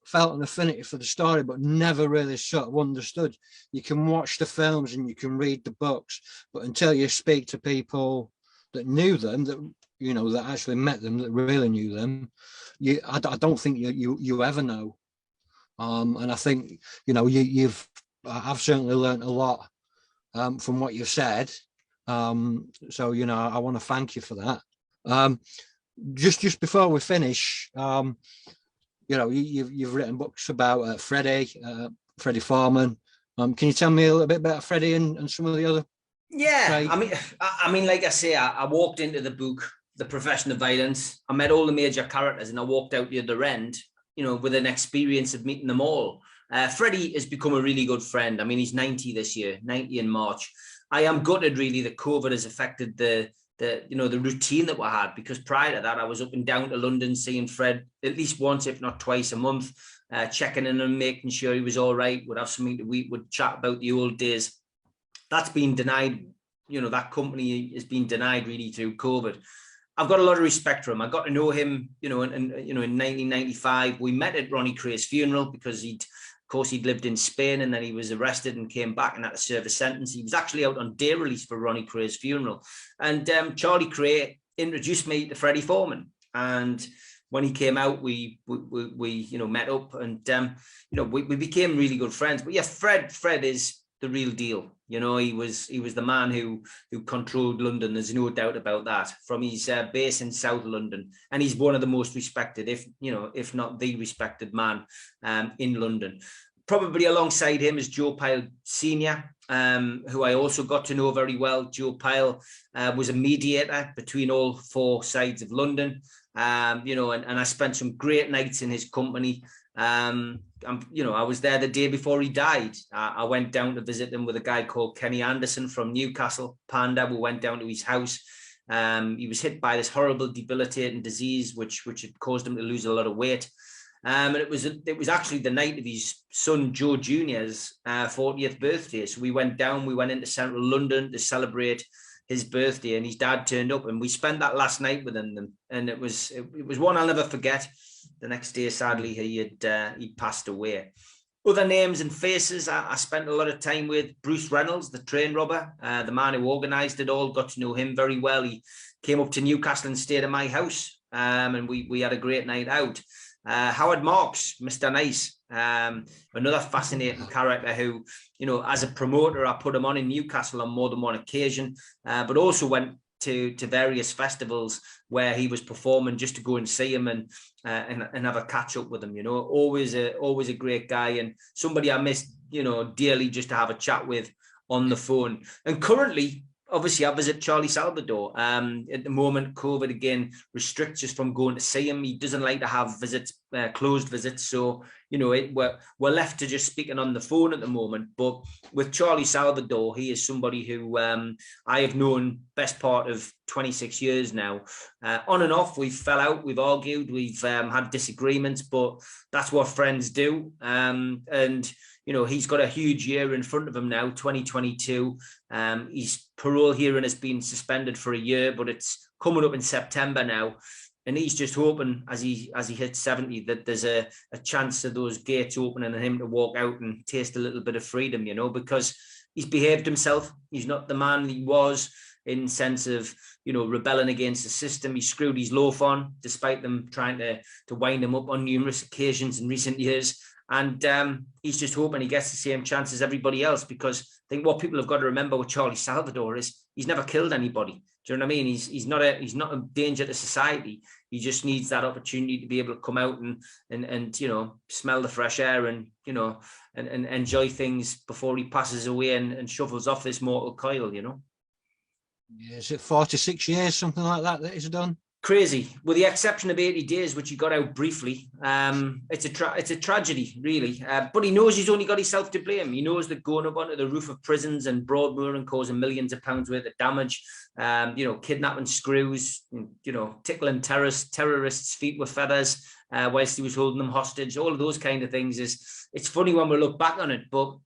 felt an affinity for the story, but never really sort of understood. You can watch the films and you can read the books, but until you speak to people that knew them, that actually met them, that really knew them, I don't think you ever know. And I think I've certainly learned a lot from what you've said. So I want to thank you for that. Just before we finish, you've written books about Freddie Foreman. Can you tell me a little bit about Freddie and some of the other? Yeah, I mean, like I say, I walked into the book, The Profession of Violence. I met all the major characters, and I walked out the other end, with an experience of meeting them all. Freddie has become a really good friend. I mean, he's 90 this year, 90 in March. I am gutted, really, that COVID has affected the routine that we had, because prior to that, I was up and down to London seeing Fred at least once, if not twice a month, checking in and making sure he was all right. Would have something to eat, would chat about the old days. That's been denied. That company has been denied really through COVID. I've got a lot of respect for him. I got to know him, in 1995. We met at Ronnie Krays' funeral because he'd lived in Spain, and then he was arrested and came back and had to serve a sentence. He was actually out on day release for Ronnie Krays' funeral. And Charlie Kray introduced me to Freddie Foreman. And when he came out, we met up, and we became really good friends. But yeah, Fred is the real deal. He was the man who controlled London. There's no doubt about that. From his base in South London, and he's one of the most respected, if not the respected man in London. Probably alongside him is Joe Pyle Senior, who I also got to know very well. Joe Pyle was a mediator between all 4 sides of London, and I spent some great nights in his company. I was there the day before he died. I went down to visit him with a guy called Kenny Anderson from Newcastle, Panda. We went down to his house. He was hit by this horrible, debilitating disease, which had caused him to lose a lot of weight. And it was actually the night of his son Joe Jr.'s 40th birthday. So we went into central London to celebrate his birthday, and his dad turned up, and we spent that last night with him. And it was one I'll never forget. The next day, sadly, he'd passed away. Other names and faces I spent a lot of time with: Bruce Reynolds, the train robber, the man who organised it all. Got to know him very well. He came up to Newcastle and stayed at my house, and we had a great night out. Howard Marks, Mr. Nice, another fascinating character who, as a promoter, I put him on in Newcastle on more than one occasion, but also went to various festivals where he was performing just to go and see him and have a catch up with him. Always a great guy, and somebody I miss, dearly, just to have a chat with on the phone. And currently, obviously, I visit Charlie Salvador. At the moment, COVID again restricts us from going to see him. He doesn't like to have visits, closed visits. So, you know, we're left to just speaking on the phone at the moment. But with Charlie Salvador, he is somebody who I have known best part of 26 years now. On and off, we've fell out, we've argued, we've had disagreements, but that's what friends do. And, you know, he's got a huge year in front of him now, 2022. His parole hearing has been suspended for a year, but it's coming up in September now. And he's just hoping as he hits 70 that there's a chance of those gates opening and him to walk out and taste a little bit of freedom, you know, because he's behaved himself. He's not the man he was in sense of, you know, rebelling against the system. He screwed his loaf on, despite them trying to wind him up on numerous occasions in recent years. And he's just hoping he gets the same chance as everybody else, because I think what people have got to remember with Charlie Salvador is he's never killed anybody. Do you know what I mean? He's not a danger to society. He just needs that opportunity to be able to come out and you know, smell the fresh air and, you know, and enjoy things before he passes away and shuffles off this mortal coil, you know. Yeah, is it 46 years, something like that he's done? Crazy, with the exception of 80 days, which he got out briefly. It's a tragedy, really. But he knows he's only got himself to blame. He knows that going up onto the roof of prisons and Broadmoor and causing millions of pounds worth of damage, you know, kidnapping screws, you know, tickling terrorists' feet with feathers whilst he was holding them hostage, all of those kind of things. It's funny when we look back on it, but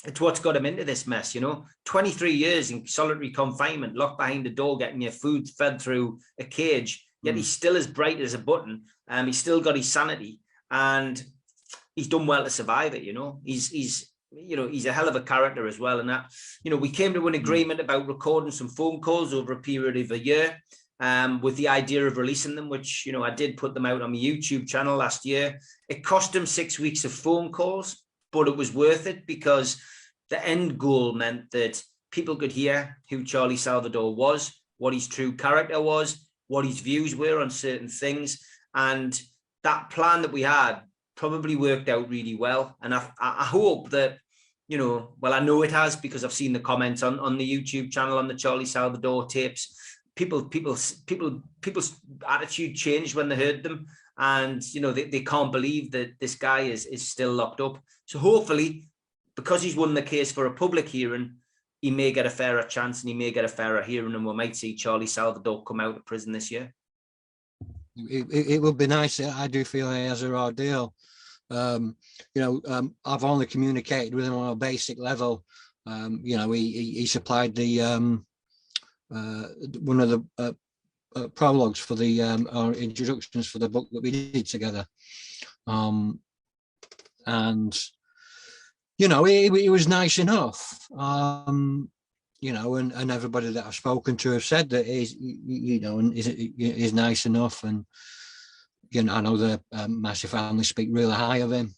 it's what's got him into this mess, you know. 23 years in solitary confinement, locked behind a door, getting your food fed through a cage, yet he's still as bright as a button. He's still got his sanity, and he's done well to survive it, you know. He's you know, he's a hell of a character as well. And that, you know, we came to an agreement about recording some phone calls over a period of a year, with the idea of releasing them, which, you know, I did put them out on my YouTube channel last year. It cost him 6 weeks of phone calls, but it was worth it, because the end goal meant that people could hear who Charlie Salvador was, what his true character was, what his views were on certain things. And that plan that we had probably worked out really well. And I hope that, you know, well, I know it has, because I've seen the comments on the YouTube channel on the Charlie Salvador tapes. People's attitude changed when they heard them. And, you know, they can't believe that this guy is still locked up. So hopefully, because he's won the case for a public hearing, he may get a fairer chance and he may get a fairer hearing, and we might see Charlie Salvador come out of prison this year. It would be nice. I do feel he has a raw deal. You know, I've only communicated with him on a basic level. You know, he supplied the one of the prologues for the or introductions for the book that we did together, and you know, he was nice enough. You know, and everybody that I've spoken to have said that he's, you know, and is nice enough. And you know, I know the Massey family speak really high of him.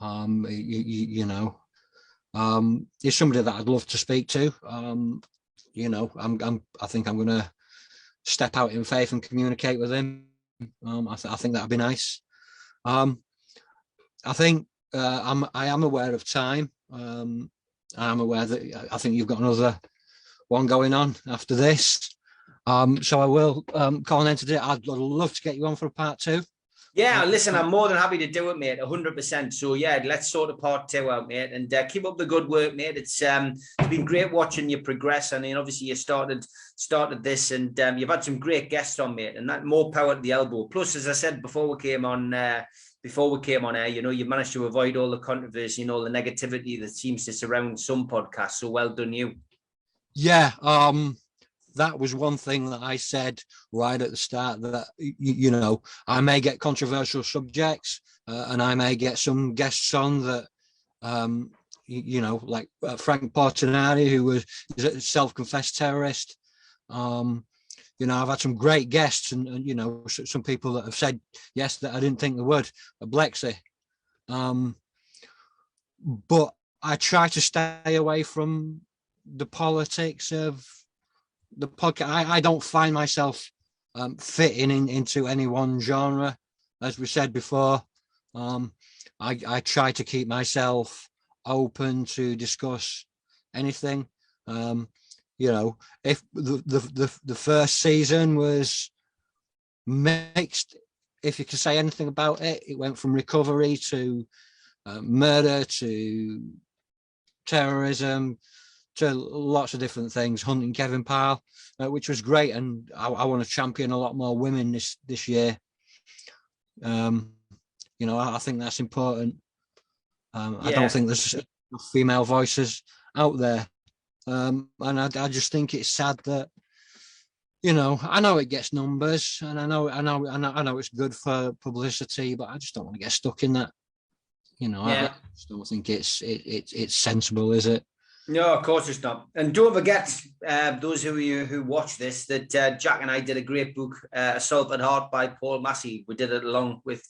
You know, he's somebody that I'd love to speak to. You know, I think I'm going to step out in faith and communicate with him. I think that'd be nice. I think I am aware of time. I'm aware that I think you've got another one going on after this. So I will call an end today. I'd love to get you on for a part 2. Yeah, listen, I'm more than happy to do it, mate, 100%. So yeah, let's sort of part 2 out, mate, and keep up the good work, mate. It's been great watching you progress. I mean, obviously you started this, and you've had some great guests on, mate, and that more power to the elbow. Plus, as I said before we came on air, you know, you've managed to avoid all the controversy and all the negativity that seems to surround some podcasts. So well done, you. Yeah, that was one thing that I said right at the start, that, you know, I may get controversial subjects and I may get some guests on that, you know, like Frank Portinari, who is a self-confessed terrorist. You know, I've had some great guests and you know, some people that have said yes that I didn't think they would, Blexy. But I try to stay away from the politics of the podcast. I don't find myself fitting into any one genre. As we said before, I try to keep myself open to discuss anything. You know, if the first season was mixed if you can say anything about it, it went from recovery to murder to terrorism to lots of different things, hunting Kevin Pyle, which was great. And I want to champion a lot more women this year. You know, I think that's important. I don't think there's enough female voices out there. And I just think it's sad that, you know, I know it gets numbers, and I know it's good for publicity, but I just don't want to get stuck in that. You know, I just don't think it's sensible, is it? No, of course it's not. And don't forget, those who watch this, that Jack and I did a great book, Assault at Heart by Paul Massey. We did it along with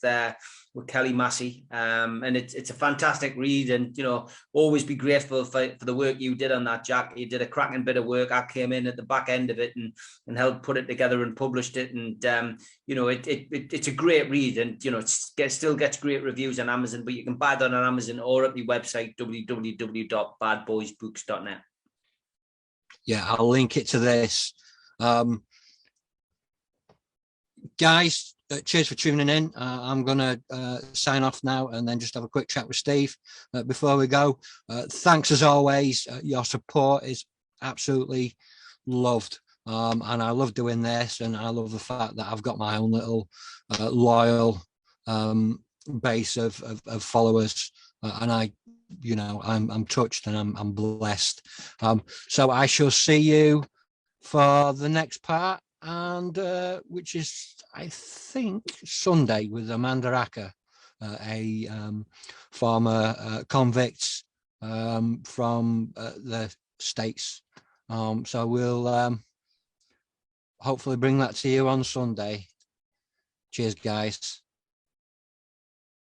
Kelly Massey, and it's a fantastic read. And you know, always be grateful for the work you did on that, Jack. You did a cracking bit of work. I came in at the back end of it and helped put it together and published it. And you know, it's a great read, and you know, it still gets great reviews on Amazon. But you can buy that on Amazon or at the website www.badboysbooks.net. Yeah, I'll link it to this. Guys, cheers for tuning in. I'm going to sign off now and then just have a quick chat with Steve before we go. Thanks as always. Your support is absolutely loved. And I love doing this, and I love the fact that I've got my own little loyal base of followers. And I'm touched, and I'm blessed. So I shall see you for the next part, and which is, I think, Sunday with Amanda Acker, a former convict from the States. So we'll hopefully bring that to you on Sunday. Cheers, guys.